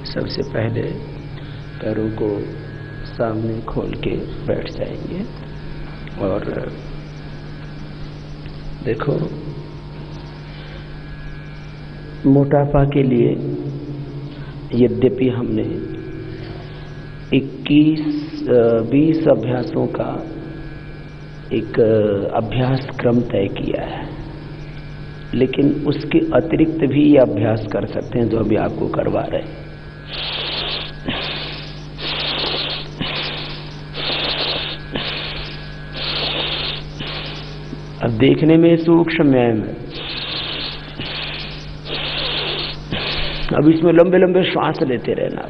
सबसे पहले पैरों को सामने खोल के बैठ जाएंगे और देखो, मोटापा के लिए यद्यपि हमने 21-20 अभ्यासों का एक अभ्यास क्रम तय किया है, लेकिन उसके अतिरिक्त भी ये अभ्यास कर सकते हैं जो अभी आपको करवा रहे हैं। अब देखने में सूक्ष्म व्यायाम है। अब इसमें लंबे लंबे श्वास लेते रहना,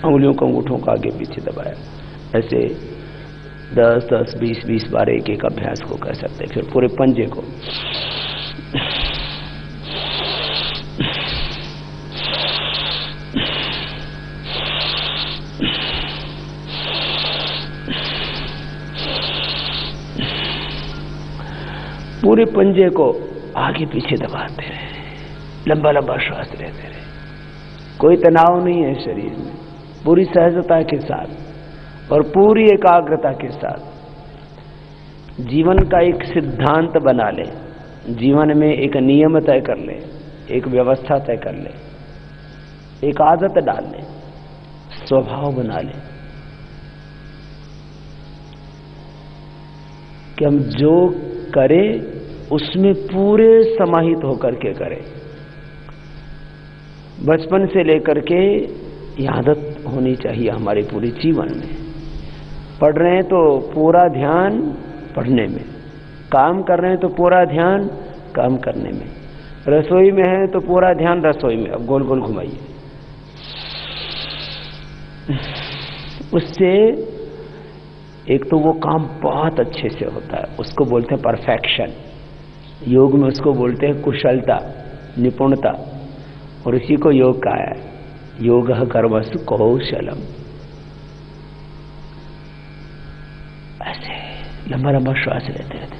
उंगलियों को अंगूठों को आगे पीछे दबाया, ऐसे 10-10, 20-20 बार एक एक अभ्यास को कर सकते हैं। फिर पूरे पंजे को पूरे पंजे को आगे पीछे दबाते रहे, लंबा लंबा श्वास लेते रहे। कोई तनाव नहीं है शरीर में, पूरी सहजता के साथ और पूरी एकाग्रता के साथ जीवन का एक सिद्धांत बना ले, जीवन में एक नियम तय कर ले, एक व्यवस्था तय कर ले, एक आदत डाल ले, स्वभाव बना ले कि हम जो करें उसमें पूरे समाहित होकर के करें। बचपन से लेकर के ये आदत होनी चाहिए हमारे पूरे जीवन में। पढ़ रहे हैं तो पूरा ध्यान पढ़ने में, काम कर रहे हैं तो पूरा ध्यान काम करने में, रसोई में है तो पूरा ध्यान रसोई में। अब गोल गोल घुमाइए, उससे एक तो वो काम बहुत अच्छे से होता है, उसको बोलते हैं परफेक्शन। योग में उसको बोलते हैं कुशलता, निपुणता, और इसी को योग कहा है, योग कर्मसु कौशलम। ऐसे लंबा लंबा श्वास लेते रहते।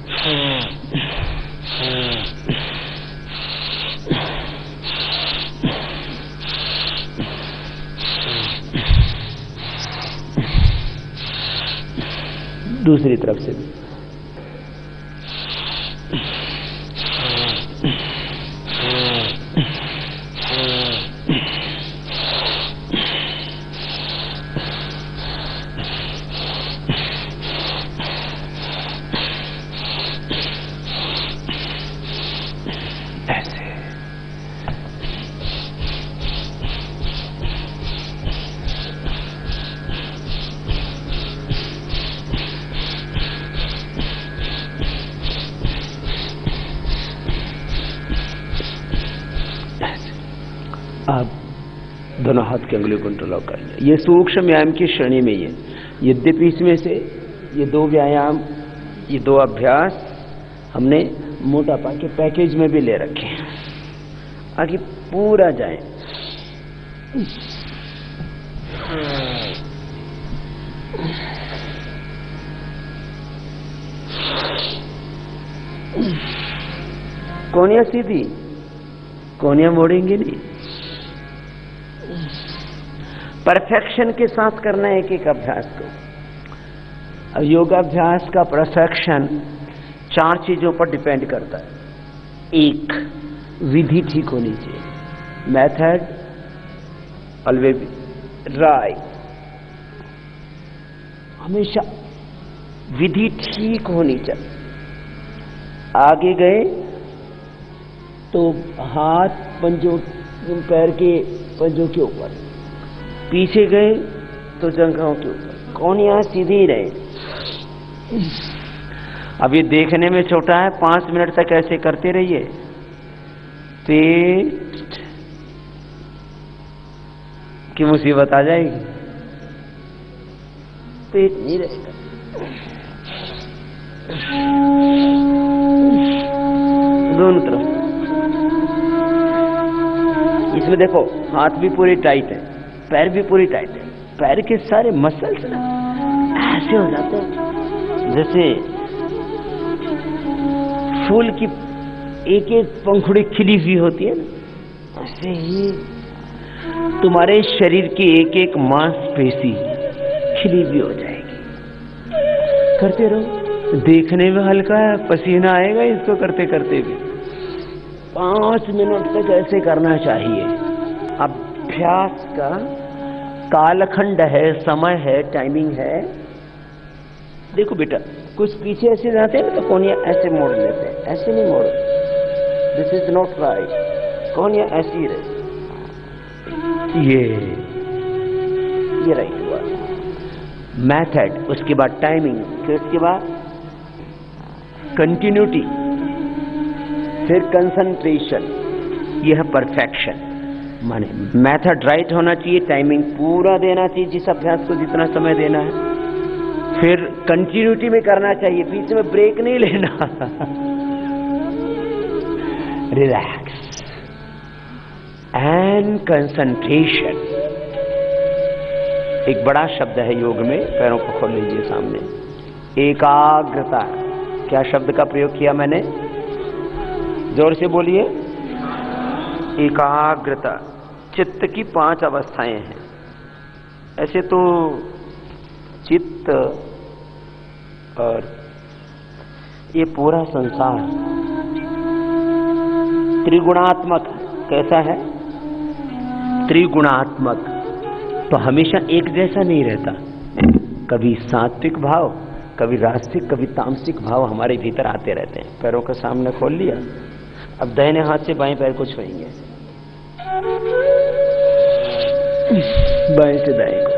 दूसरी तरफ से भी आप दोनों हाथ की अंगुलियों को इंटरलॉक कर लें। ये सूक्ष्म व्यायाम की श्रेणी में ही है। यद्यपि इसमें से ये 2 व्यायाम, ये 2 अभ्यास हमने मोटापा के पैकेज में भी ले रखे हैं, आगे पूरा जाए। कोनियां सीधी, कोनियां मोड़ेंगे नहीं। परफेक्शन के साथ करना है एक एक अभ्यास को। अब योगाभ्यास का परफेक्शन 4 चीजों पर डिपेंड करता है। 1, विधि ठीक होनी चाहिए, मेथड ऑलवेज राइट, हमेशा विधि ठीक होनी चाहिए। आगे गए तो हाथ पंजों, पैर के पंजों के ऊपर, पीछे गए तो जंघों के ऊपर, कोनियां सीधी रहे। अब ये देखने में छोटा है, 5 मिनट तक ऐसे करते रहिए, पेट की मुसीबत आ जाएगी, पेट नहीं रहेगा। दोनों तरफ इसमें देखो, हाथ भी पूरी टाइट है, पैर भी पूरी टाइट है, पैर के सारे मसल्स ना ऐसे हो जाते हैं जैसे फूल की एक एक पंखुड़ी खिली हुई होती है ना, ऐसे ही तुम्हारे शरीर की एक एक मांसपेशी खिली हुई हो जाएगी। करते रहो, देखने में हल्का है, पसीना आएगा इसको करते करते भी। 5 मिनट तक ऐसे करना चाहिए। अभ्यास का कालखंड है, समय है, टाइमिंग है। देखो बेटा, कुछ पीछे ऐसे जाते हैं तो कोनिया ऐसे मोड़ लेते हैं, ऐसे नहीं मोड़ो, दिस इज नॉट राइट। कोनिया ऐसी ही रहे, ये राइट हुआ। मेथड, उसके बाद टाइमिंग, फिर उसके बाद कंटिन्यूटी, फिर कंसंट्रेशन, यह है परफेक्शन। माने मेथड राइट होना चाहिए, टाइमिंग पूरा देना चाहिए जिस अभ्यास को जितना समय देना है, फिर कंटिन्यूटी में करना चाहिए, बीच में ब्रेक नहीं लेना। Relax and concentration. एक बड़ा शब्द है योग में, पैरों को खोल लीजिए सामने, एकाग्रता। क्या शब्द का प्रयोग किया मैंने? जोर से बोलिए, एकाग्रता। चित्त की 5 अवस्थाएं हैं। ऐसे तो चित्त और ये पूरा संसार त्रिगुणात्मक है। कैसा है? त्रिगुणात्मक। तो हमेशा एक जैसा नहीं रहता, कभी सात्विक भाव, कभी राजसिक, कभी तामसिक भाव हमारे भीतर आते रहते हैं। पैरों के सामने खोल लिया, अब दाहिने हाथ से बाएं पैर को छुएंगे, बाएं से दाएं को,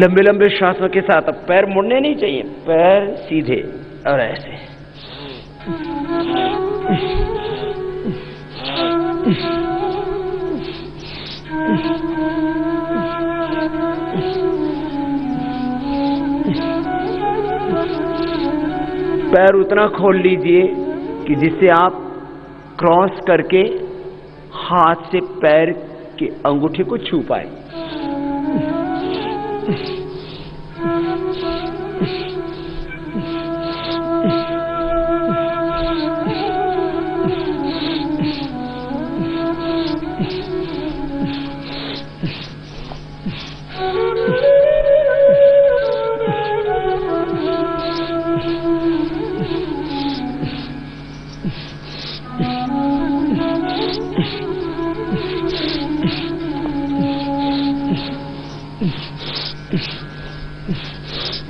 लंबे लंबे श्वासों के साथ। अब पैर मुड़ने नहीं चाहिए, पैर सीधे और ऐसे। पैर उतना खोल लीजिए कि जिससे आप क्रॉस करके हाथ से पैर के अंगूठे को छू पाए।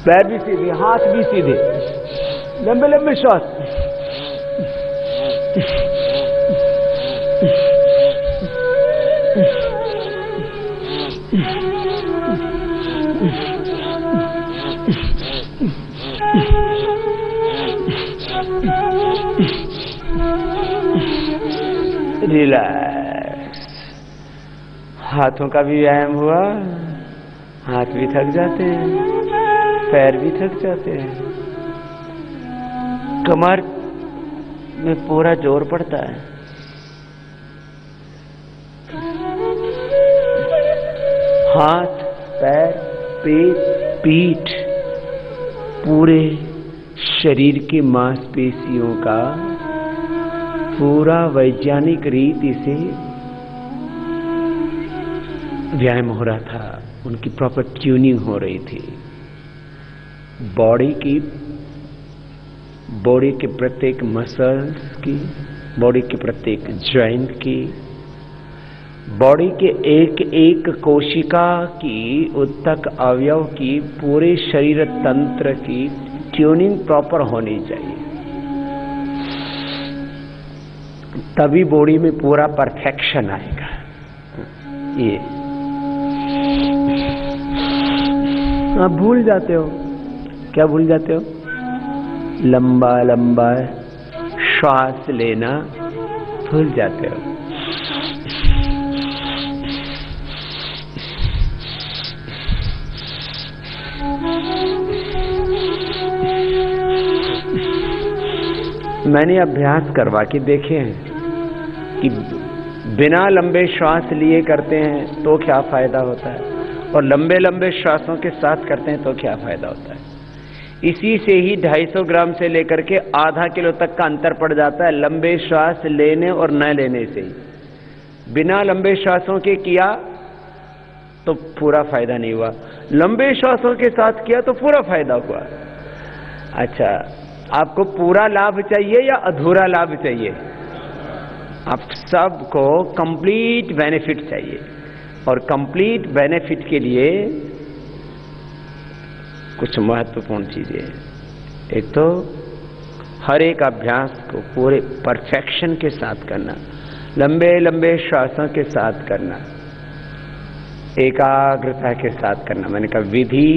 पैर भी सीधे, हाथ भी सीधे, लंबे लंबे श्वास। रिलैक्स। हाथों का भी व्यायाम हुआ, हाथ भी थक जाते हैं, पैर भी थक जाते हैं, कमर में पूरा जोर पड़ता है। हाथ, पैर, पेट, पीठ, पूरे शरीर की मांसपेशियों का पूरा वैज्ञानिक रीति से व्यायाम हो रहा था, उनकी प्रॉपर ट्यूनिंग हो रही थी। बॉडी के प्रत्येक मसल्स की, बॉडी के प्रत्येक जॉइंट की, बॉडी के एक एक कोशिका की, उत्तक अवयव की, पूरे शरीर तंत्र की ट्यूनिंग प्रॉपर होनी चाहिए, तभी बॉडी में पूरा परफेक्शन आएगा। ये आप भूल जाते हो। क्या भूल जाते हो? लंबा लंबा श्वास लेना भूल जाते हो। मैंने अभ्यास करवा के देखे हैं कि बिना लंबे श्वास लिए करते हैं तो क्या फायदा होता है, और लंबे लंबे श्वासों के साथ करते हैं तो क्या फायदा होता है। इसी से ही 250 ग्राम से लेकर के आधा किलो तक का अंतर पड़ जाता है, लंबे श्वास लेने और न लेने से ही। बिना लंबे श्वासों के किया तो पूरा फायदा नहीं हुआ, लंबे श्वासों के साथ किया तो पूरा फायदा हुआ। अच्छा, आपको पूरा लाभ चाहिए या अधूरा लाभ चाहिए? आप सबको कंप्लीट बेनिफिट चाहिए, और कंप्लीट बेनिफिट के लिए कुछ महत्वपूर्ण चीजें हैं। एक तो हर एक अभ्यास को पूरे परफेक्शन के साथ करना, लंबे लंबे श्वासों के साथ करना, एकाग्रता के साथ करना। मैंने कहा विधि,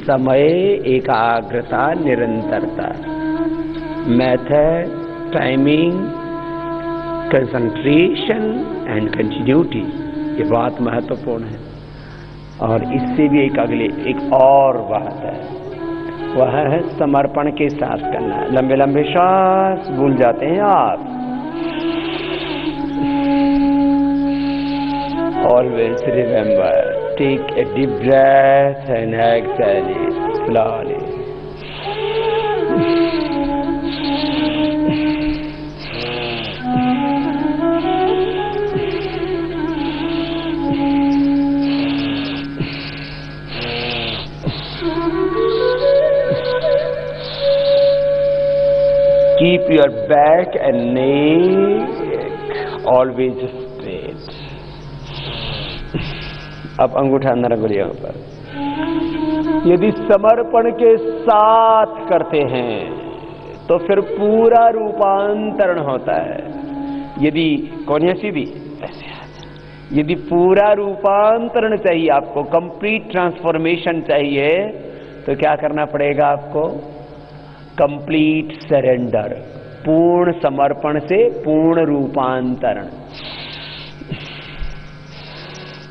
समय, एकाग्रता, निरंतरता, method, timing, concentration and continuity, ये बात महत्वपूर्ण है। और इससे भी एक और बात है, वह है समर्पण के साथ करना। लंबे लंबे श्वास भूल जाते हैं आप। Always remember, take a deep breath and exhale it slowly. Keep your back and neck always straight. अब अंगूठा अंदर अंगुलियों पर। यदि समर्पण के साथ करते हैं तो फिर पूरा रूपांतरण होता है। यदि कोनिया सीधी ऐसे, यदि पूरा रूपांतरण चाहिए आपको, कंप्लीट ट्रांसफॉर्मेशन चाहिए, तो क्या करना पड़ेगा आपको? कंप्लीट सरेंडर, पूर्ण समर्पण से पूर्ण रूपांतरण।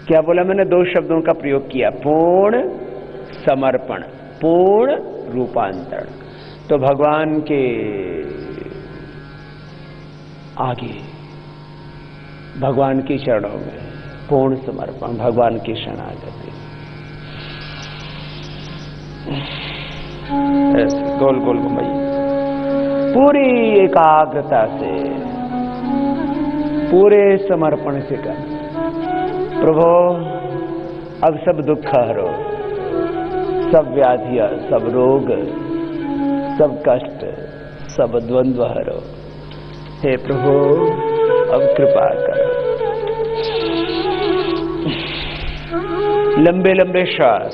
क्या बोला मैंने? दो शब्दों का प्रयोग किया, पूर्ण समर्पण, पूर्ण रूपांतरण। तो भगवान के आगे, भगवान की चरणों में पूर्ण समर्पण, भगवान की शरणागति। ऐसे गोल गोल घुमाइए, पूरी एकाग्रता से, पूरे समर्पण से कर। प्रभु अब सब दुख हरो, सब व्याधियां, सब रोग, सब कष्ट, सब द्वंद्व हरो। हे प्रभु अब कृपा करो। लंबे लंबे श्वास,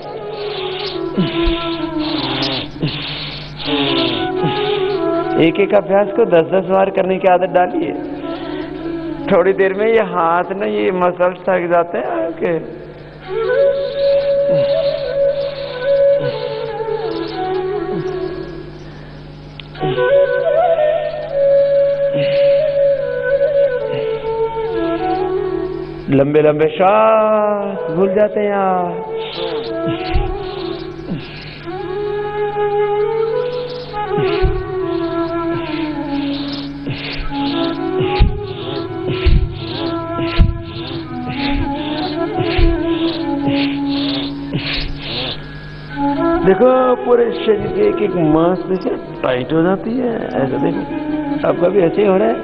एक एक अभ्यास को 10-10 बार करने की आदत डालिए। थोड़ी देर में ये हाथ ना, ये मसल्स थक जाते हैं आपके। लंबे लंबे श्वास भूल जाते हैं आप। देखो पूरे शरीर के एक एक मांसपेशियां टाइट हो जाती है। ऐसा देखो, आपका भी ऐसे ही हो रहा है।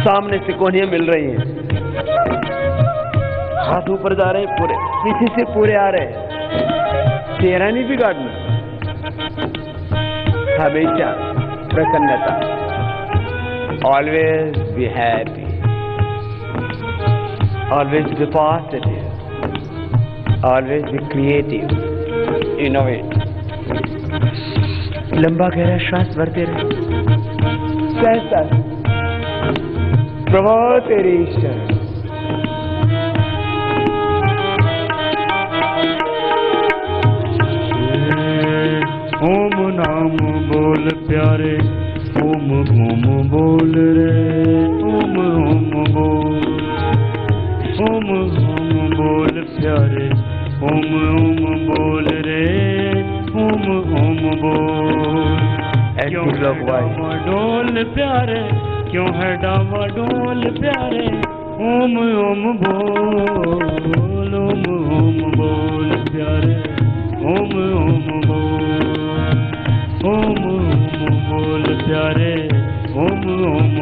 सामने से कोहनियां मिल रही हैं, हाथ ऊपर जा रहे हैं, पूरे पीछे से पूरे आ रहे हैं। चेहरा नहीं बिगाड़ना, हमेशा प्रसन्नता। Always be happy. Always be positive. Always be creative. Innovate. लंबा गहरा श्वास भरते रहे। सहसा प्रभु तेरी ईश्वर। ओम नाम बोल प्यारे, ओम ओम बोल रे, ओम बोल, ओम बोल प्यारे, ओम बोल रे, ओम बोल। क्यों है डावाडोल प्यारे, क्यों है डावाडोल प्यारे, ओम बोल, ओम बोल प्यारे, ओम बोल, ओम बोल प्यारे, ओम बोल।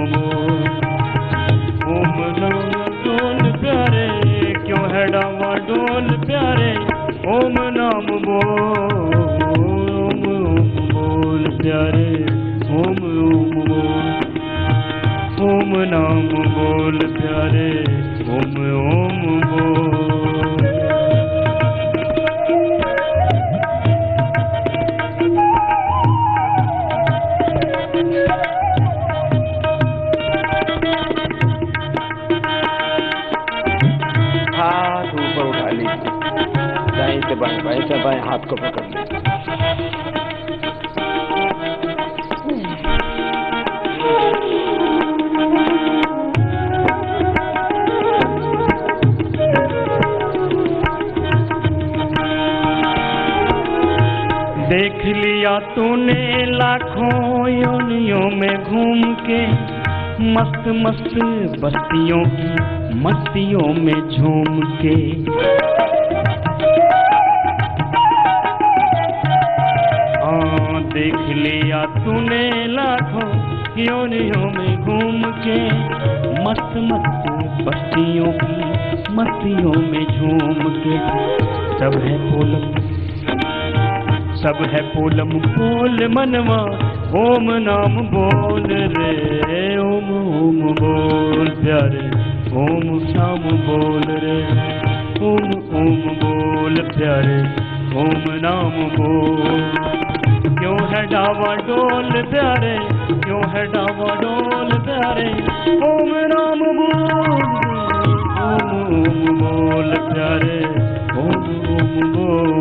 ओम नाम डोल प्यारे, क्यों है डावाडोल प्यारे, ओम नाम बोल, ओम बोल प्यारे, ओम बोल। ओम नाम बोल प्यारे, ओम बोल। हाथ ऊपर उठा लीजिए, दाएं से बाएं, बाएं से बाएं हाथ को पकड़ लीजिए। देख लिया तूने लाखों योनियों में घूम के, मस्त मस्त बस्तियों की मस्तियों में झूम के। देख लिया तूने लाखों योनियों में घूम के, मस्त मस्त बस्तियों की मस्तियों में झूम के। सब है पोलम, सब है पोलम बोल मनवा, ओम नाम बोल रे, ओम बोल प्यारे, ओम शाम बोल रे, ओम बोल प्यारे, ओम नाम बोल। क्यों है डावाडोल प्यारे, क्यों है डावाडोल प्यारे, ओम नाम बोल, ओम बोल प्यारे, ओम बोल।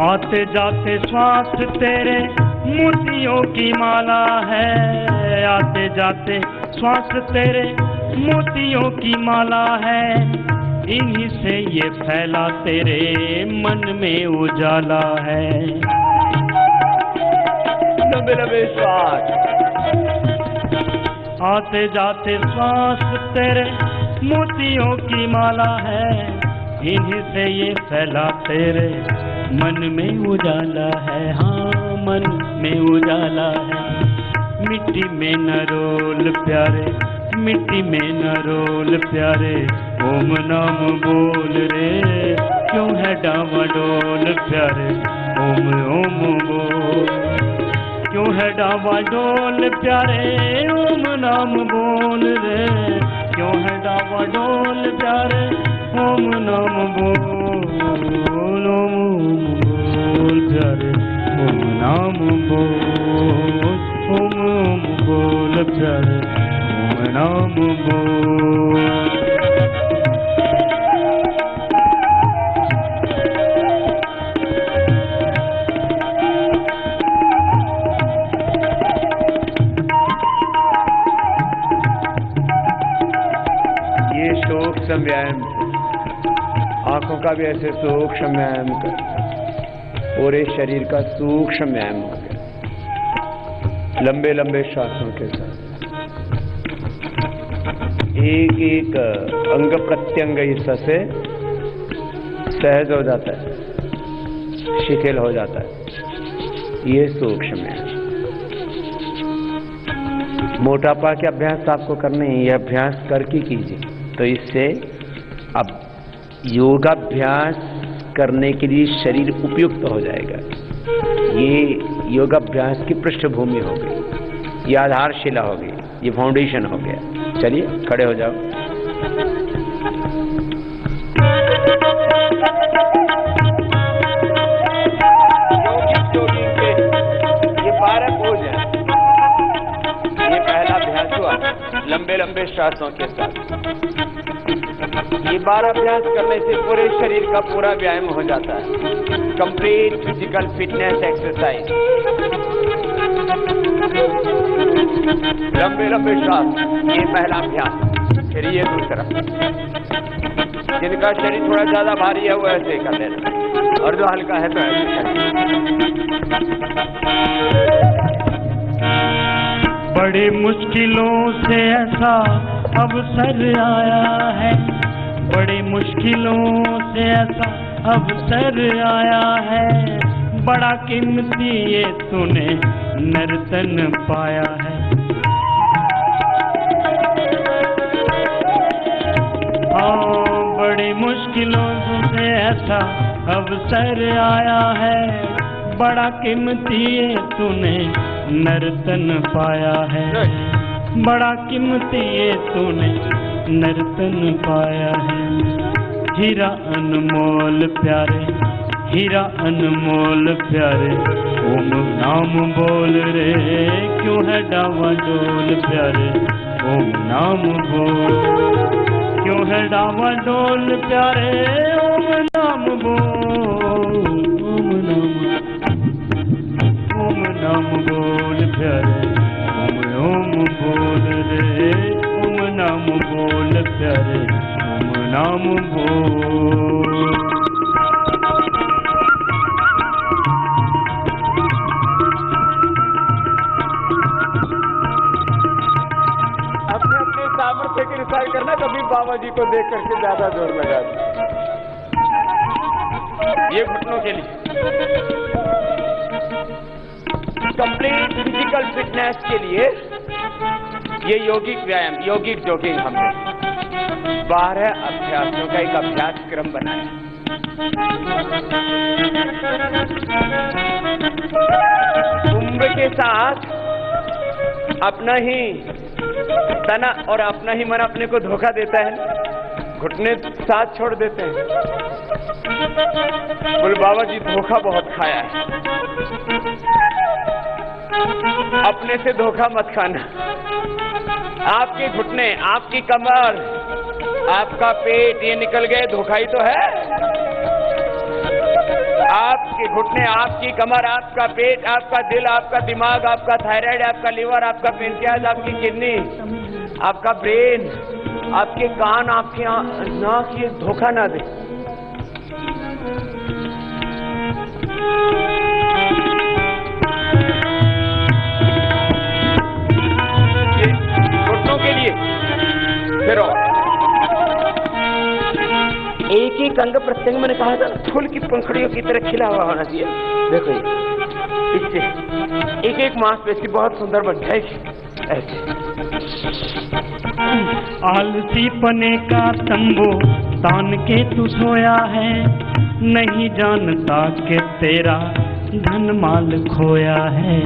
आते जाते श्वास तेरे मोतियों की माला है, आते जाते श्वास तेरे मोतियों की माला है। इन्हीं से ये फैला तेरे मन में उजाला है। लंबे लंबे श्वास। आते जाते श्वास तेरे मोतियों की माला है, इन्हीं से ये फैला तेरे मन में उजाला है। हाँ मन में उजाला है। मिट्टी में न रोल प्यारे, मिट्टी में न रोल प्यारे, ओम नाम बोल रे। क्यों है डावाडोल प्यारे, ओम बोल। क्यों है डावाडोल प्यारे, ओम नाम बोल रे। क्यों है डावाडोल प्यारे, ओम नाम बोल, ओम बोल प्यारे, ओम नाम बोल, ओम बोल प्यारे, ओम नाम बोल। व्यायाम से आंखों का भी ऐसे सूक्ष्म व्यायाम कर, पूरे शरीर का सूक्ष्म व्यायाम कर, लंबे लंबे श्वासों के साथ एक एक अंग प्रत्यंग हिस्सा से सहज हो जाता है, शिथिल हो जाता है। ये सूक्ष्म है। मोटापा के अभ्यास आपको करने हैं, ये अभ्यास करके कीजिए, तो इससे अब योगाभ्यास करने के लिए शरीर उपयुक्त हो जाएगा। ये योगाभ्यास की पृष्ठभूमि हो गई, ये आधारशिला हो गई, ये फाउंडेशन हो गया। चलिए खड़े हो जाओ। ये 12 पोज है। ये पहला अभ्यास हुआ लंबे लंबे श्वासों के साथ। ये 12 अभ्यास करने से पूरे शरीर का पूरा व्यायाम हो जाता है, कंप्लीट फिजिकल फिटनेस एक्सरसाइज। लंबे लंबे श्वास, ये पहला अभ्यास। फिर ये दूसरा, जिनका शरीर थोड़ा ज्यादा भारी है वो ऐसे कर लेना, और जो हल्का है तो ऐसे कर। बड़ी मुश्किलों से ऐसा अवसर आया है, बड़ी मुश्किलों से ऐसा अवसर आया है, बड़ा कीमती ये तूने नर्तन पाया है। हाँ, बड़ी मुश्किलों से ऐसा अवसर आया है, बड़ा कीमती ये तूने नर्तन पाया है, बड़ा कीमती ये तूने नर्तन पाया है। हीरा अनमोल प्यारे, हीरा अनमोल प्यारे, ओम नाम बोल रे, क्यों है डावाडोल प्यारे, ओम नाम बोल, क्यों है डावाडोल प्यारे, ओम नाम बोल, ओम नाम बोल प्यारे, ओम बोल रे, ओम नाम बोल प्यारे, ओम नाम बोल। अपने अपने सामर्थ्य के अनुसार करना, कभी बाबा जी को देख करके ज्यादा जोर लगा दो। ये घुटनों के लिए कंप्लीट फिजिकल फिटनेस के लिए ये यौगिक व्यायाम, यौगिक जॉगिंग हमने 12 अभ्यासों का एक अभ्यास क्रम बनाया। उम्र के साथ अपना ही तना और अपना ही मन अपने को धोखा देता है, घुटने साथ छोड़ देते हैं। बोले बाबा जी धोखा बहुत खाया है। अपने से धोखा मत खाना। आपके घुटने, आपकी कमर, आपका पेट ये निकल गए, धोखा ही तो है। आपके घुटने, आपकी कमर, आपका पेट, आपका दिल, आपका दिमाग, आपका थायराइड, आपका लीवर, आपका पेनक्रियाज, आपकी किडनी, आपका ब्रेन, आपके कान, आपके नाक, ये धोखा ना दे। घुटनों के लिए फिर एक एक अंग प्रत्यंग, मैंने कहा था फूल की पंखुड़ियों की तरह खिला हुआ होना चाहिए। देखो इससे एक एक मांसपेशी बहुत सुंदर बन जाएगी। ऐसे आलसी पने का तंबू तान के तू सोया है, नहीं जानता कि तेरा धन माल खोया है।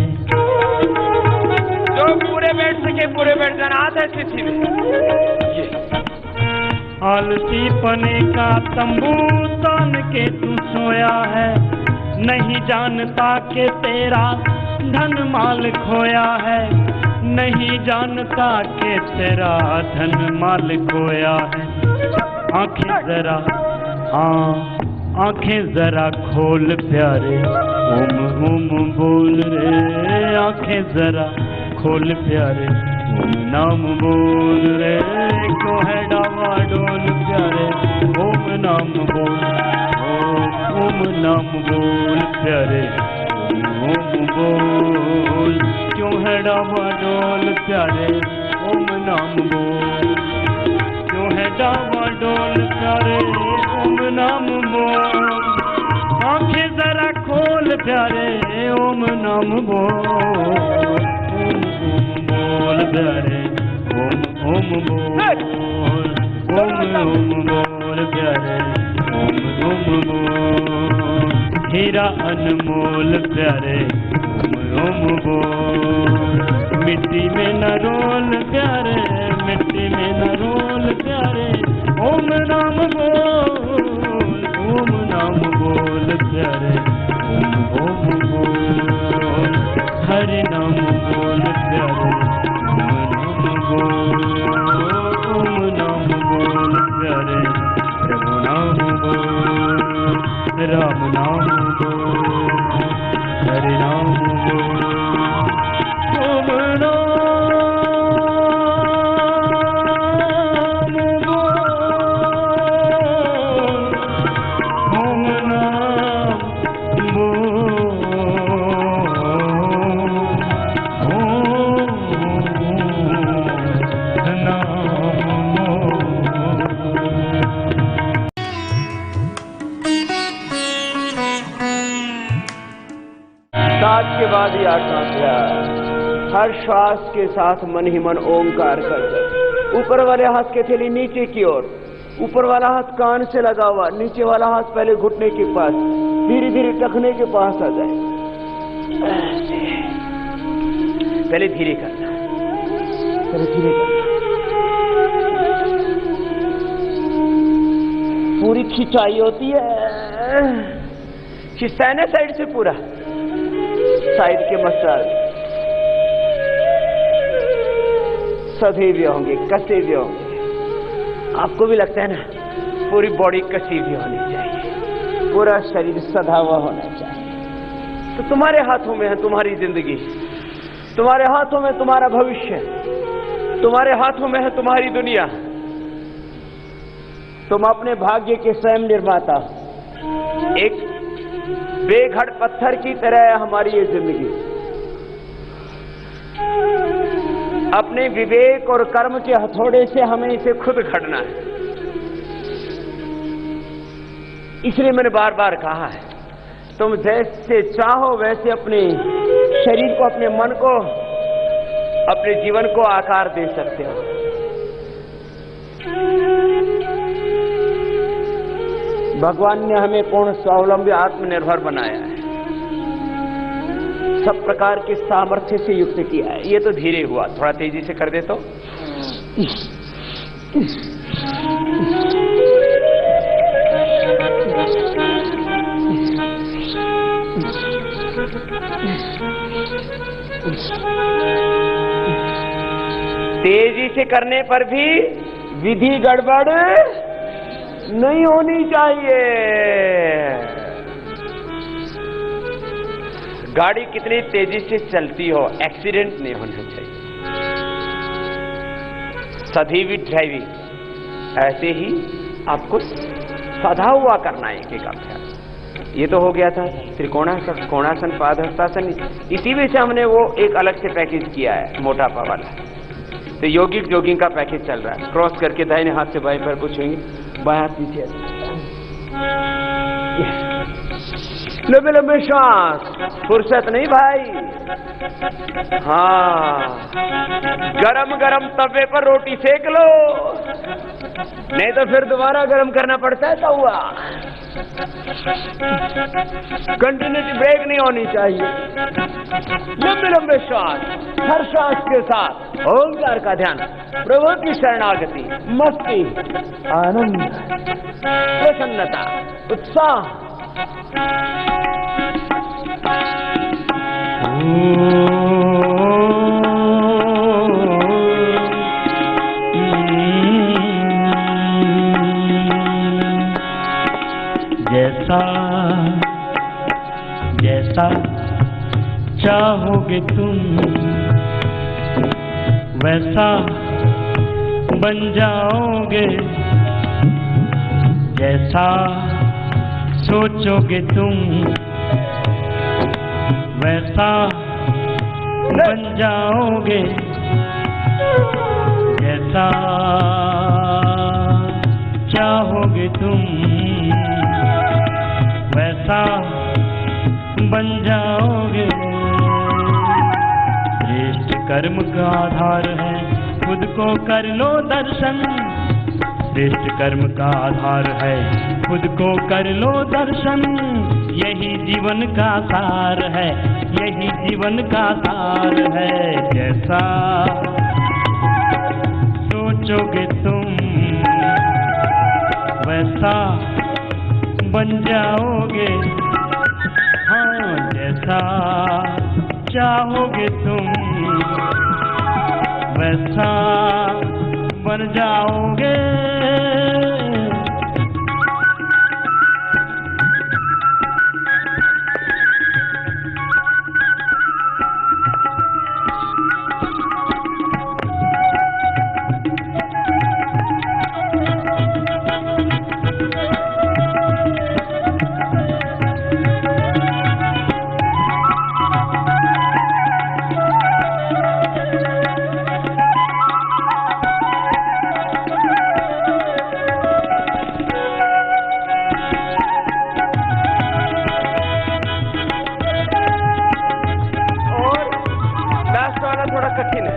जो पूरे बैठ सके पूरे बैठ जाना, आधा स्थिति में। आलसी पने का तंबू तान के तू सोया है, नहीं जानता कि तेरा धन माल खोया है, नहीं जानता कि तेरा धन माल खोया है। आंखें जरा, हाँ आंखें जरा खोल प्यारे, ओम ओम बोल रे, आंखें जरा खोल प्यारे, ओम नाम बोल रे, क्यों है डावाडोल प्यारे। प्यारे ओम नाम बोल, ओम नाम बोल प्यारे ओम बोल। क्यों है डावाडोल प्यारे ओम नाम बोल, क्यों है डावाडोल प्यारे ओम नाम बोल। आंखें जरा खोल प्यारे ओम नाम बोल, ओम ओम बोल प्यारे ओम ओम बोल, ओम ओम बोल प्यारे ओम ओम बोल। हीरा अनमोल प्यारे ओम ओम बोल। मिट्टी में न रोल प्यारे, मिट्टी में न रोल प्यारे ओम नाम बोल, ओम नाम बोल प्यारे ओम ओम बोल। हरि नाम बोल प्यारे ओम नाम बोल, ओम नाम बोल प्यारे प्रभु नाम बोल, राम नाम बोल, हरि नाम बोल, ओम नाम सात के बाद ही आठवां अध्याय। हर श्वास के साथ मन ही मन ओंकार कर दे। ऊपर वाले हाथ के थैली नीचे की ओर, ऊपर वाला हाथ कान से लगा हुआ, नीचे वाला हाथ पहले घुटने के पास, धीरे धीरे टखने के पास आ जाए। पहले धीरे करना, पहले धीरे करना। पूरी खिंचाई होती है, खिंचाना साइड से पूरा, साइड के मसल सधे हुए होंगे, कसे हुए होंगे। आपको भी लगता है ना, पूरी बॉडी कसी हुई होनी चाहिए, पूरा शरीर सधा हुआ होना चाहिए। तो तुम्हारे हाथों में है तुम्हारी जिंदगी, तुम्हारे हाथों में तुम्हारा भविष्य, तुम्हारे हाथों में है तुम्हारी दुनिया। तुम अपने भाग्य के स्वयं निर्माता। एक बेघड़ पत्थर की तरह है हमारी ये जिंदगी। अपने विवेक और कर्म के हथौड़े से हमें इसे खुद घड़ना है। इसलिए मैंने बार बार कहा है, तुम जैसे चाहो वैसे अपने शरीर को, अपने मन को, अपने जीवन को आकार दे सकते हो। भगवान ने हमें पूर्ण स्वावलंबी आत्मनिर्भर बनाया है, सब प्रकार के सामर्थ्य से युक्त किया है। ये तो धीरे हुआ, थोड़ा तेजी से कर दे तो। तेजी से करने पर भी विधि गड़बड़ नहीं होनी चाहिए। गाड़ी कितनी तेजी से चलती हो, एक्सीडेंट नहीं होना चाहिए। सधी हुई ड्राइविंग, ऐसे ही आपको सधा हुआ करना है एक एक अभ्यास। ये तो हो गया था त्रिकोणासन, कोणासन, पादहस्तासन। इसी वजह से हमने वो एक अलग से पैकेज किया है, मोटापा वाला। तो योगिक जॉगिंग का पैकेज चल रहा है। क्रॉस करके दाहिने हाथ से बाएं पैर को छुएंगे, बाएं हाथ पीछे, लंबे लंबे श्वास, फुर्सत नहीं भाई। हाँ, गरम गरम तवे पर रोटी सेक लो, नहीं तो फिर दोबारा गरम करना पड़ता है तवा। कंटिन्यूटी ब्रेक नहीं होनी चाहिए। लंबे लंबे श्वास, हर श्वास के साथ ओंकार का ध्यान, प्रभु की शरणागति, मस्ती, आनंद, प्रसन्नता, उत्साह। जैसा जैसा चाहोगे तुम वैसा बन जाओगे, जैसा सोचोगे तुम वैसा बन जाओगे, जैसा चाहोगे तुम वैसा बन जाओगे। श्रेष्ठ कर्म का आधार है, खुद को कर लो दर्शन। श्रेष्ठ कर्म का आधार है, खुद को कर लो दर्शन। यही जीवन का सार है, यही जीवन का सार है। जैसा सोचोगे तुम वैसा बन जाओगे, हाँ जैसा चाहोगे तुम वैसा बन जाओगे। थोड़ा कठिन है,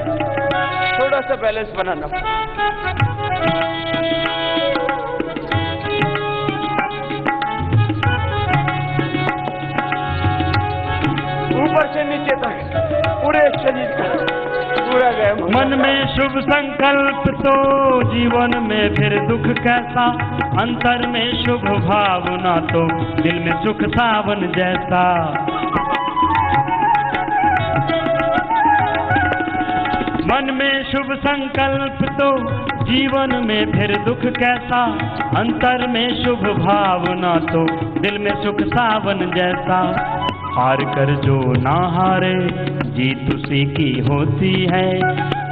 थोड़ा सा बैलेंस बनाना। ऊपर से नीचे तक पूरे शरीर का पूरा व्यायाम। मन में शुभ संकल्प तो जीवन में फिर दुख कैसा, अंतर में शुभ भावना तो दिल में सुख सावन जैसा। मन में शुभ संकल्प तो जीवन में फिर दुख कैसा, अंतर में शुभ भावना तो दिल में सुख सावन जैसा। हार कर जो ना हारे जीत उसी की होती है,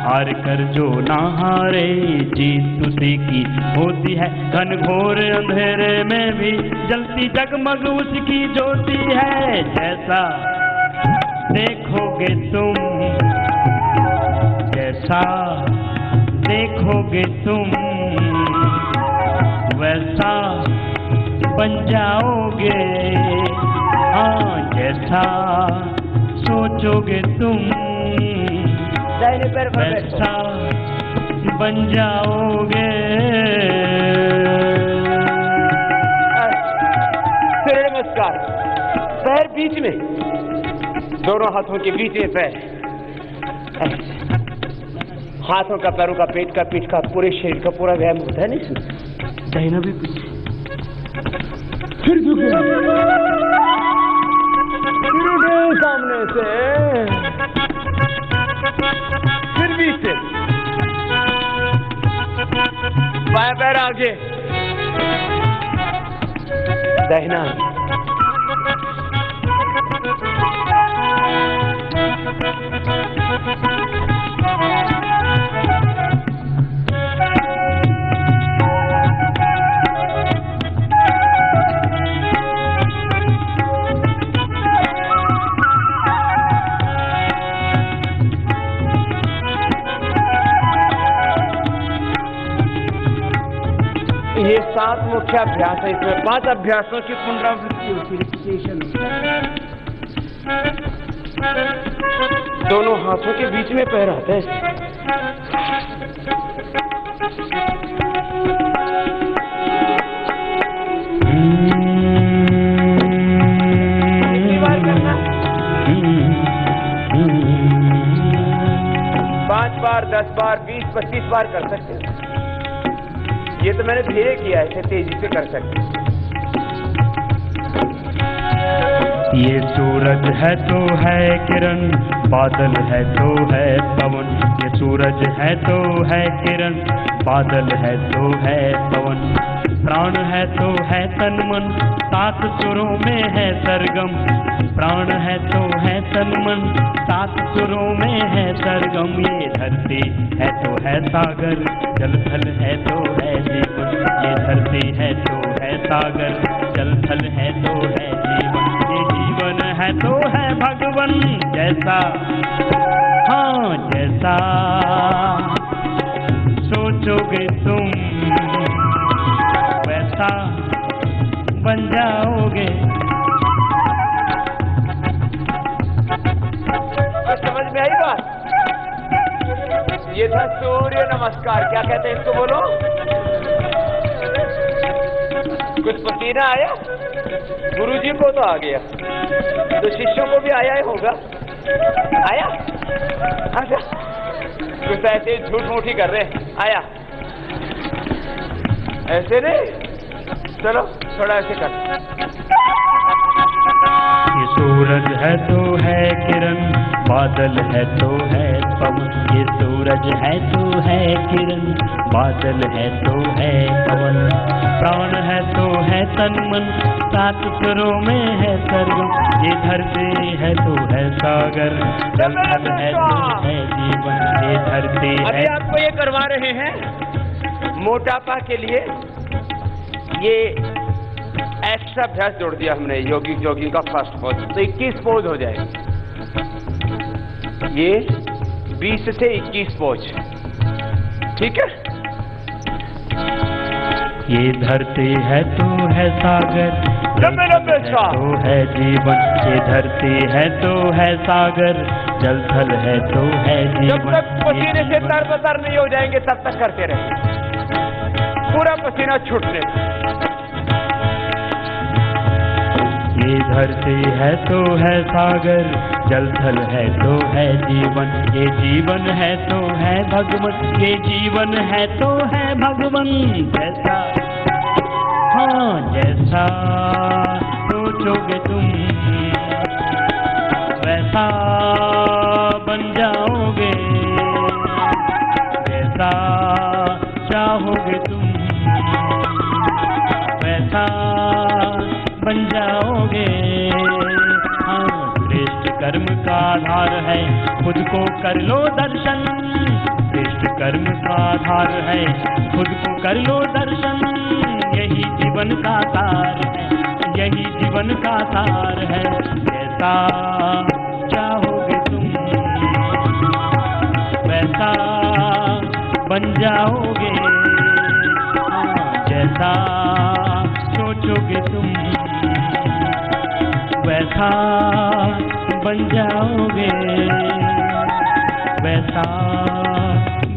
हार कर जो ना हारे जीत उसी की होती है। घन घोर अंधेरे में भी जलती जगमग उसकी ज्योति है। जैसा देखोगे तुम जैसा देखोगे तुम वैसा बन जाओगे, हाँ जैसा सोचोगे तुम वैसा बन जाओगे। सूर्य नमस्कार। पैर बीच में, दोनों हाथों के बीच में पैर, हाथों का, पैरों का, पेट का, पीठ का, पूरे शरीर का पूरा व्यायाम होता है। नहीं दाहिना भी पीछे, फिर झुके, फिर उठे सामने से, फिर बीच से, बाएं पैर आगे, दाहिना ये 7 मुख्य अभ्यास है। इसमें 5 अभ्यासों की पुनरावृत्ति होती है, रिपीटेशन। दोनों हाथों के बीच में पैर आता है। कितनी बार करना? 5 बार, 10 बार, 20, 25 बार कर सकते हैं। ये तो मैंने धीरे किया है, तेजी से कर सकते। ये सूरज है तो है किरण, बादल है तो है पवन। ये सूरज है तो है किरण, बादल है तो है पवन। प्राण है तो है तन मन, 7 सुरों में है सरगम। प्राण है तो है तन मन, 7 सुरों में है सरगम। ये धरती है तो है सागर, जल थल है तो है जीवन। ये धरती है तो है है सागर, जल थल है तो है जीवन, ये जीवन है तो है भगवन। जैसा हाँ जैसा सोचोगे तुम वैसा बन जाओगे। समझ में आई बात? ये था सूर्य नमस्कार। क्या कहते हैं इसको, बोलो? कुछ पसीना आया? गुरुजी को तो आ गया, तो शिष्यों को भी आया ही होगा। आया? अच्छा, कुछ ऐसे झूठ मूठी कर रहे हैं। आया? ऐसे नहीं, चलो थोड़ा ऐसे कर। ये सूरज है तो है किरण, बादल है तो है पवन। ये सूरज है तो है किरण, बादल है तो है पवन। प्राण है तो है तन मन, सात सुरों में है सरगम। ये धरती है तो है सागर, जल थल है तो है जीवन। ये धरती है। अभी आपको ये करवा रहे हैं मोटापा के लिए, ये एक्स्ट्रा अभ्यास जोड़ दिया हमने। योगी का फर्स्ट पोज, तो 21 पोज हो जाएगा। ये 20 से 21 पोज, ठीक है? ये धरती है तो है सागर, लंबे लंबे श्वास तो है जीवन। ये धरती है तो है सागर, जल थल है तो है जीवन। जब तक पसीने से तरबतर नहीं हो जाएंगे तब तक करते रहे, पूरा पसीना छूटने। ये धरती है तो है सागर, जल थल है तो है जीवन। ये जीवन है तो है भगवन, ये जीवन है तो है भगवन। जैसा हाँ जैसा सोचोगे तुम वैसा बन जाओगे। जैसा चाहोगे तुम वैसा बन जाओगे। हाँ श्रेष्ठ कर्म का आधार है, खुद को कर लो दर्शन। श्रेष्ठ कर्म का आधार है, खुद को कर लो दर्शन। यही जीवन का सार है, यही जीवन का सार है। जैसा चाहोगे तुम वैसा बन जाओगे। हाँ जैसा सोचोगे तुम वैसा बन जाओगे, वैसा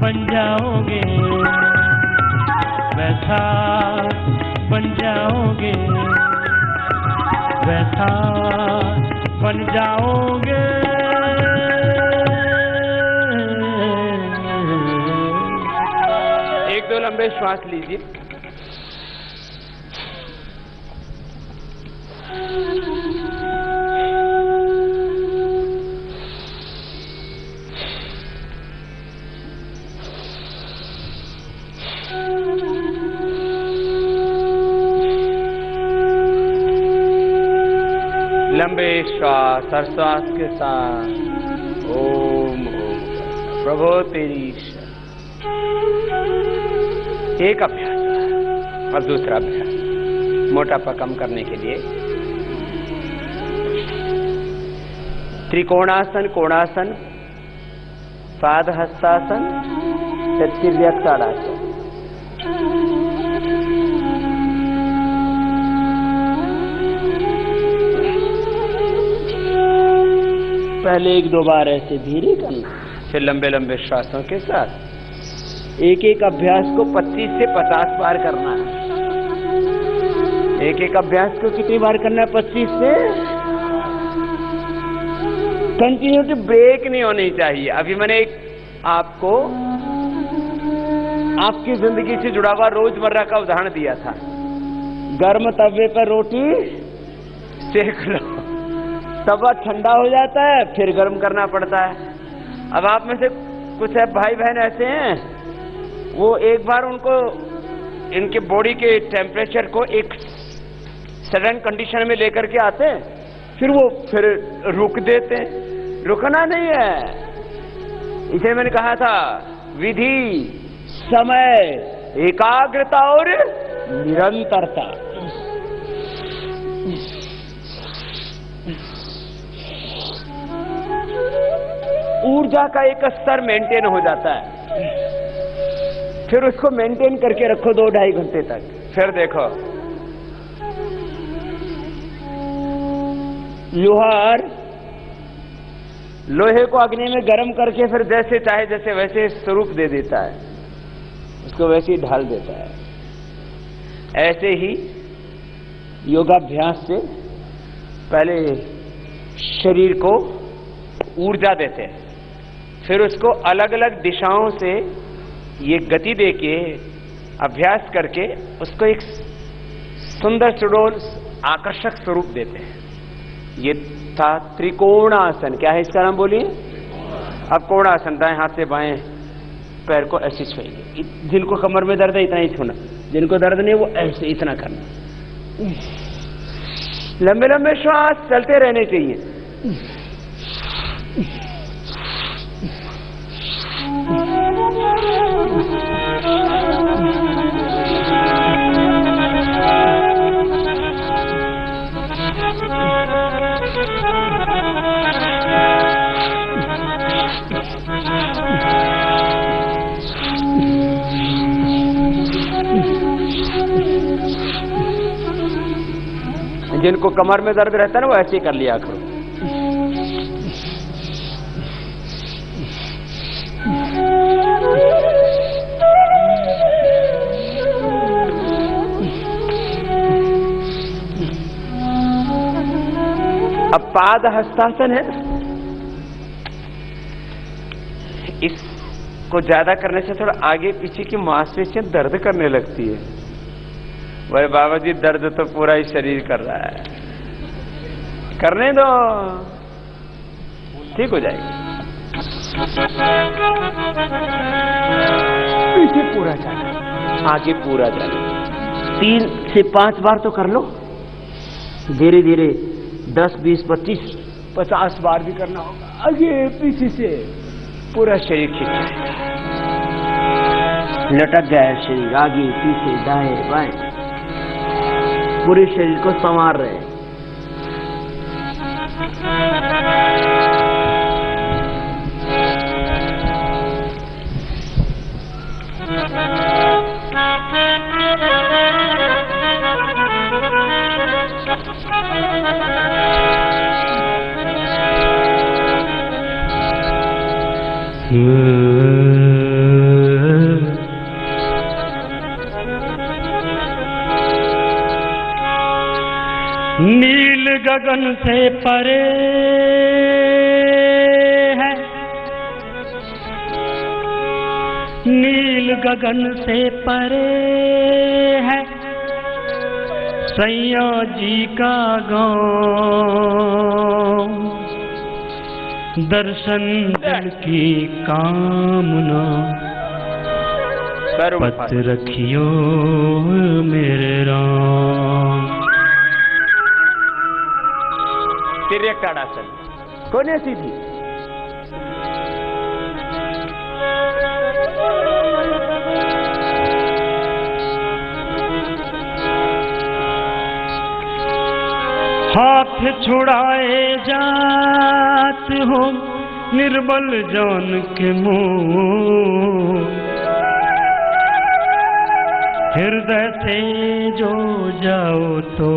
बन जाओगे, वैसा बन जाओगे, वैसा बन जाओगे। एक दो लंबे श्वास लीजिए। लंबे श्वास हर श्वास के साथ ओम ओम प्रभो तेरी इच्छा। एक अभ्यास और दूसरा अभ्यास मोटापा कम करने के लिए। त्रिकोणासन, कोणासन, पादहस्तासन, तिर्यक ताड़ासन। पहले एक दो बार ऐसे धीरे करना, फिर लंबे लंबे श्वासों के साथ एक एक अभ्यास को 25 से 50 बार करना है। एक एक अभ्यास को कितनी बार करना है? 25 से। कंटिन्यूटी ब्रेक नहीं होनी चाहिए। अभी मैंने एक आपको आपकी जिंदगी से जुड़ा हुआ रोजमर्रा का उदाहरण दिया था। गर्म तवे पर रोटी सेक लो, तवा ठंडा हो जाता है, फिर गर्म करना पड़ता है। अब आप में से कुछ है भाई बहन ऐसे हैं, वो एक बार उनको इनके बॉडी के टेम्परेचर को एक सडन कंडीशन में लेकर के आते हैं, फिर रुक देते हैं। रुकना नहीं है। इसे मैंने कहा था विधि, समय, एकाग्रता और निरंतरता। ऊर्जा का एक स्तर मेंटेन हो जाता है, फिर उसको मेंटेन करके रखो 2-2.5 घंटे तक। फिर देखो लोहार लोहे को अग्नि में गर्म करके फिर जैसे चाहे जैसे वैसे स्वरूप दे देता है, उसको वैसे ही ढाल देता है। ऐसे ही योगाभ्यास से पहले शरीर को ऊर्जा देते हैं, फिर उसको अलग अलग दिशाओं से ये गति देके अभ्यास करके उसको एक सुंदर सुडोल आकर्षक स्वरूप देते हैं। ये था त्रिकोणासन। क्या है इसका नाम बोलिए? अब कोणासन, दाएं हाथ से बाएं पैर को ऐसे छुएंगे। जिनको कमर में दर्द है इतना ही छूना, जिनको दर्द नहीं वो ऐसे इतना करना। लंबे लंबे श्वास चलते रहने चाहिए। जिनको कमर में दर्द रहता है ना वो ऐसे ही कर लिया करो। अब पाद हस्तासन है, इसको ज्यादा करने से थोड़ा आगे पीछे की मांसपेशियां दर्द करने लगती है। भाई बाबा जी दर्द तो पूरा ही शरीर कर रहा है, करने दो, ठीक हो जाएगी। पीछे पूरा जाना, आगे पूरा जाना। 3 से 5 बार तो कर लो, धीरे धीरे 10, 20, 25, 50 बार भी करना होगा। आगे पीछे से पूरा शरीर खींच जाएगा। लटक गया है शरीर, आगे पीछे दाएं बाएं पूरे शरीर को संवार रहे हैं। नील गगन से परे है, नील गगन से परे है सैया जी का गाँव। दर्शन दिल की कामना पत रखियो मेरे राम। तिर्यक ताड़ासन, कोने सीधी। हाथ छुड़ाए जात हो निर्बल जान के मुँह, हृदय से जो जाओ तो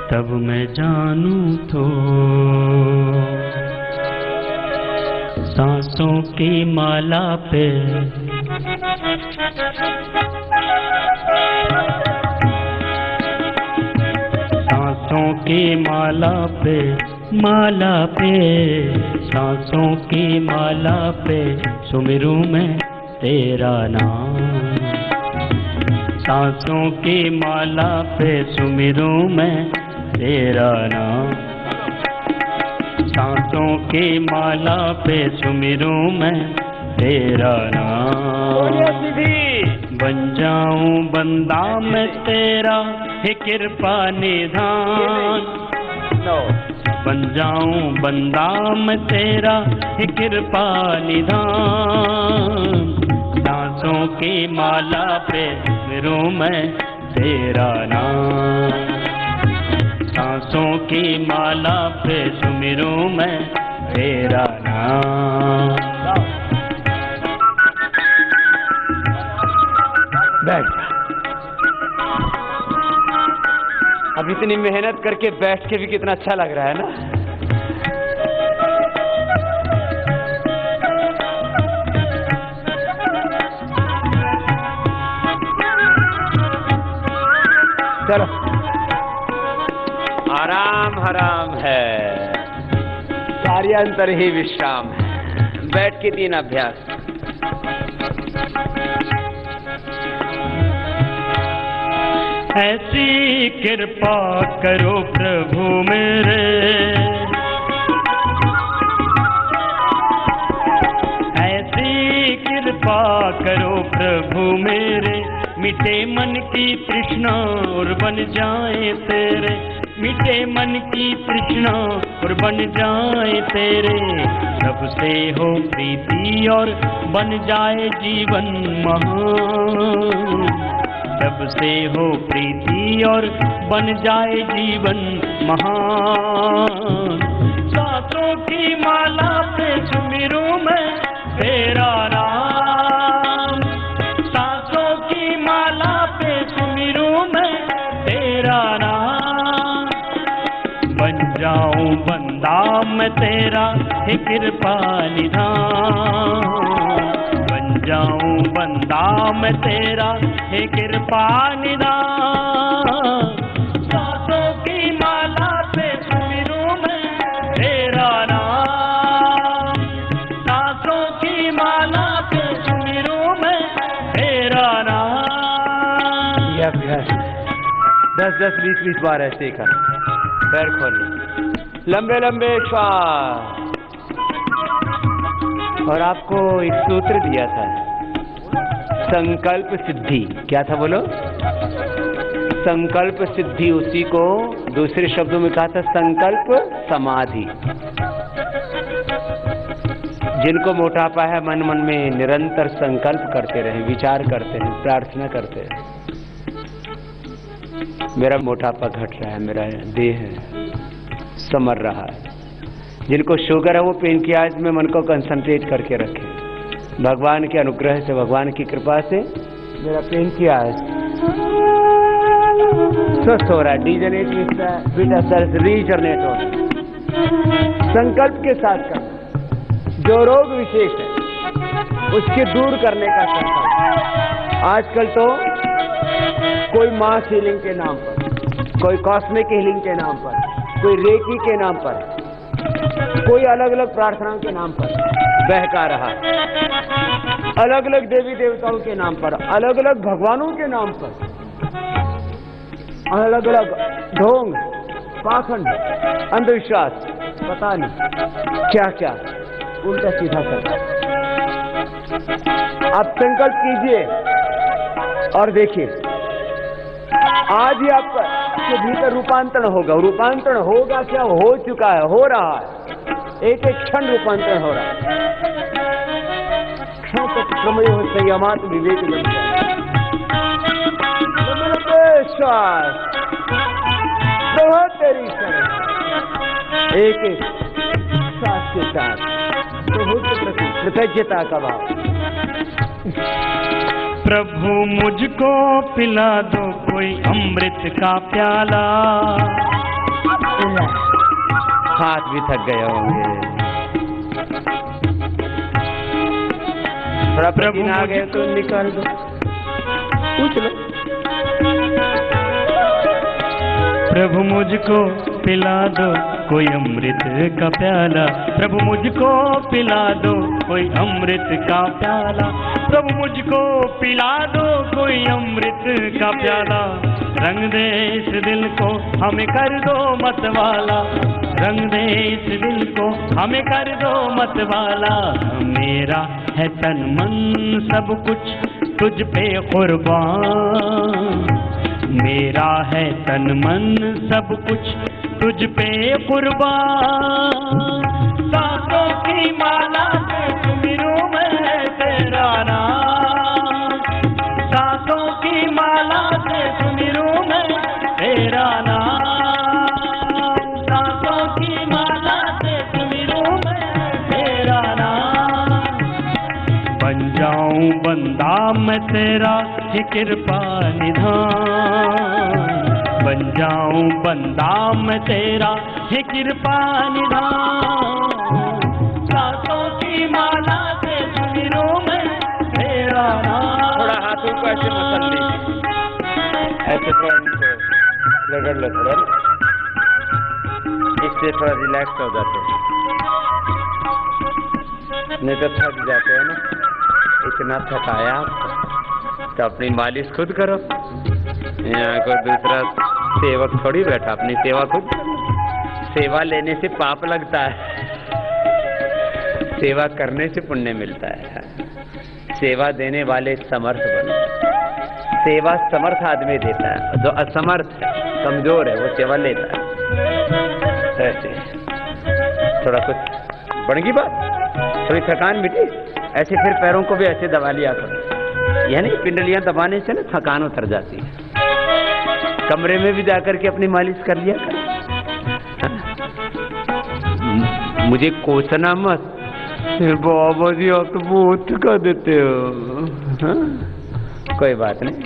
तब मैं जानूं तो। सांसों की माला पे सांसों की माला पे सांसों की माला पे सुमिरूं मैं तेरा नाम। सांसों की माला पे सुमिरूं मैं तेरा नाम। सांसों की माला पे सुमिरूं मैं तेरा नाम। बन जाऊं बंदा मैं तेरा हे कृपा निधान। बन जाऊं बंदा मैं तेरा हे कृपा निधान। सांसों की माला पे सुमिरूं मैं तेरा नाम। सांसों की माला पे सुमिरूं मैं तेरा नाम। बैठ। अब इतनी मेहनत करके बैठ के भी कितना अच्छा लग रहा है ना। चलो, आराम हराम है, कार्यांतर ही विश्राम है। बैठ के 3 अभ्यास। ऐसी कृपा करो प्रभु मेरे, ऐसी कृपा करो प्रभु मेरे, मिटे मन की तृष्णा और बन जाए तेरे, मिटे मन की तृष्णा और बन जाए तेरे, सबसे हो प्रीति और बन जाए जीवन महान, सबसे हो प्रीति और बन जाए जीवन महान। सांसों की माला पे सुमिरूं मैं तेरा नाम, सांसों की माला पे सुमिरूं मैं तेरा नाम। बन जाऊं बंदा मैं तेरा, हे कृपा निधान, बन जाऊं बंदा मैं तेरा, हे कृपा निधान। सांसों की माला पे सुमिरूं मैं तेरा नाम, सांसों की माला पे सुमिरूं मैं तेरा नाम। ये अभ्यास 10-10, 20-20 बार ऐसे कर। पैर खोलिए, लंबे लंबे श्वास। और आपको एक सूत्र दिया था, संकल्प सिद्धि। क्या था बोलो? संकल्प सिद्धि। उसी को दूसरे शब्दों में कहा था संकल्प समाधि। जिनको मोटापा है, मन मन में निरंतर संकल्प करते रहे, विचार करते हैं, प्रार्थना करते हैं, मेरा मोटापा घट रहा है, मेरा देह समर रहा है। जिनको शुगर है वो पेनक्रियाज में मन को कंसंट्रेट करके रखें। भगवान के अनुग्रह से, भगवान की कृपा से मेरा पेनक्रियाज स्वस्थ हो रहा है, डीजनरेट बीटा सेल्स रीजनरेट हो रहा है। संकल्प के साथ करना, जो रोग विशेष है उसके दूर करने का संकल्प। आजकल तो कोई मास हीलिंग के नाम पर, कोई कॉस्मिक हीलिंग के नाम पर, कोई रेकी के नाम पर, कोई अलग अलग प्रार्थनाओं के नाम पर बहका रहा, अलग अलग देवी देवताओं के नाम पर, अलग अलग भगवानों के नाम पर, अलग अलग ढोंग, पाखंड, अंधविश्वास, पता नहीं क्या क्या उल्टा सीधा करता। आप संकल्प कीजिए और देखिए, आज ही आपका के भीतर रूपांतरण होगा। रूपांतरण होगा क्या? हो चुका है, हो रहा है, एक एक क्षण रूपांतरण हो रहा है। क्षण तक क्रमय हो संयमात विवेक श्वास बहुत तेरी शरण, एक एक श्वास के साथ बहुत प्रति कृतज्ञता का भाव। प्रभु मुझको पिला दो कोई अमृत का प्याला। हाथ भी थक गए होंगे, थोड़ा प्रभु आ गए तो निकाल दो, पूछ लो। प्रभु मुझको पिला दो कोई अमृत का प्याला, प्रभु मुझको पिला दो कोई अमृत का प्याला, प्रभु मुझको पिला दो कोई अमृत का प्याला। रंग दे इस दिल को हमें कर दो मतवाला, रंग दे इस दिल को हमें कर दो मतवाला। मेरा है तन मन सब कुछ तुझ पे कुर्बान, मेरा है तन मन सब कुछ तुझ पे कुर्बान। सांसों की माला से सुमिरूं मैं तेरा नाम, सांसों की माला से सुमिरूं मैं तेरा नाम। मैं तेरा हे कृपा निधान, बन जाऊं बंदा मैं तेरा हे कृपा निधान। सांसों की माला से सुमिरो मैं तेरा नाम। थोड़ा हाथों को ऐसे मसल लीजिए, ऐसे थोड़ा इनको रगड़ लो थोड़ा, इससे थोड़ा रिलैक्स हो जाते हैं, नहीं तो थक जाते हैं ना। इतना थकाया आपको तो अपनी मालिश खुद करो, यहाँ कोई दूसरा सेवक थोड़ी बैठा, अपनी सेवा खुद करो। सेवा लेने से पाप लगता है, सेवा करने से पुण्य मिलता है। सेवा देने वाले समर्थ बनो। सेवा समर्थ आदमी देता है, जो असमर्थ है, कमजोर है, वो सेवा लेता है। ऐसे थोड़ा कुछ बढ़ गई बात, थोड़ी थकान मिटी, ऐसे फिर पैरों को भी ऐसे दबा लिया करो, यानी पिंडलियां दबाने से ना थकान उतर जाती है। कमरे में भी जाकर के अपनी मालिश कर लिया कर। मुझे कोसना मत बाबा जी, आप तो बहुत थका देते हो। कोई बात नहीं,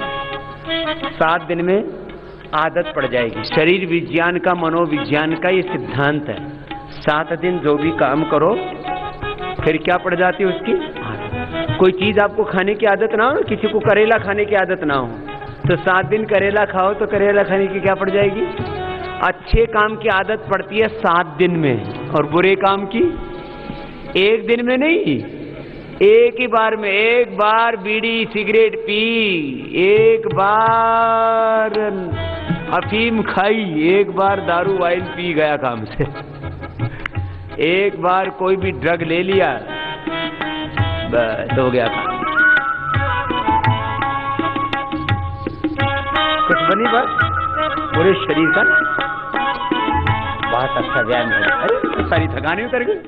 7 दिन में आदत पड़ जाएगी। शरीर विज्ञान का, मनोविज्ञान का ये सिद्धांत है। 7 दिन जो भी काम करो फिर क्या पड़ जाती है उसकी आदत। कोई चीज आपको खाने की आदत ना हो, किसी को करेला खाने की आदत ना हो, तो 7 दिन करेला खाओ तो करेला खाने की क्या पड़ जाएगी? अच्छे काम की आदत पड़ती है 7 दिन में, और बुरे काम की 1 दिन में नहीं, एक ही बार में। एक बार बीड़ी सिगरेट पी, एक बार अफीम खाई, एक बार दारू वाइन पी गया काम से, एक बार कोई भी ड्रग ले लिया, बस हो गया काम। कुछ बनी बात पूरे शरीर का, बहुत अच्छा व्यायाम है। अरे सारी थकान उतर गई।